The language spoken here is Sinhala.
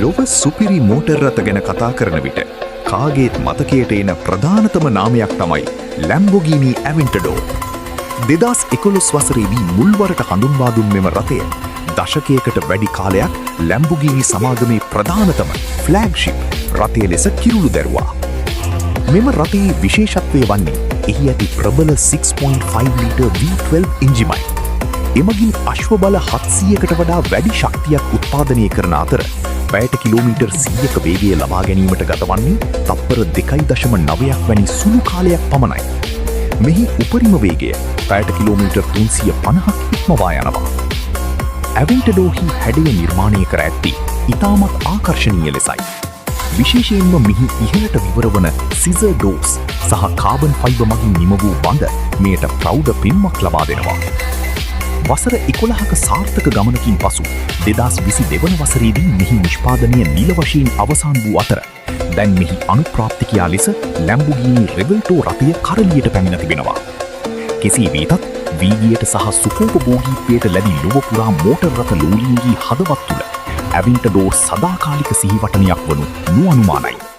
ලොව සුපිරි මෝටර් රථ ගැන කතා කරන විට කාගේත් මතකයට එන ප්‍රධානතම නාමයක් තමයි ලැම්බෝගිනි ඇවෙන්ටඩෝ. 2011 වසරේදී මුල්වරට හඳුන්වා දුන් මෙම රථය දශකයකට වැඩි කාලයක් ලැම්බෝගිනි සමාගමේ ප්‍රධානතම ෆ්ලෑග්ෂිප් රථය ලෙස කිරුළු දැරුවා. මෙම රථයේ විශේෂත්වය වන්නේ එහි ඇති ප්‍රබල 6.5 ලීටර් V12 එන්ජිමයි. එමගින් අශ්වබල 700කට වඩා වැඩි ශක්තියක් උත්පාදනය කරන අතර පැයට කිලෝමීටර් 100ක වේගය ලබා ගැනීමට ගතවන්නේ තප්පර 2.9ක් වැනි සුළු කාලයක් පමණයි. මෙහි උපරිම වේගය පැයට කිලෝමීටර් 350ක් ඉක්මවා යනවා. ඇවෙන්ටඩෝහි හැඩය නිර්මාණය කර ඇත්තේ ඉතාමත් ආකර්ශනීය ලෙසයි. විශේෂයෙන්ම මෙහි ඉහළට විවර වන සිසර් ඩෝස් සහ කාබන් ෆයිබර් මගින් නිම වූ බඳ මෙයට ප්‍රෞඩ පෙම්මක් ලබා දෙනවා. වසර 11ක සාර්ථක ගමනකින් පසු 2022 වන වසරේදී මෙහි නිෂ්පාදනය නිල වශයෙන් අවසන් වූ අතර දැන් මෙහි අනුප්‍රාප්තිකයා ලෙස ලැම්බෝගිනි රෙවල්ටෝ රථය කරලියට පැමිණ තිබෙනවා. කෙසේ වෙතත් වීදියට සහ සුඛෝපභෝගීත්වයට ලැබි ලොව පුරා මෝටර් රථ ලෝලීන්ගේ හදවත් තුළ ඇවෙන්ටඩෝ සදාකාලික සිහිවටනයක් වනු නොඅනුමානයි.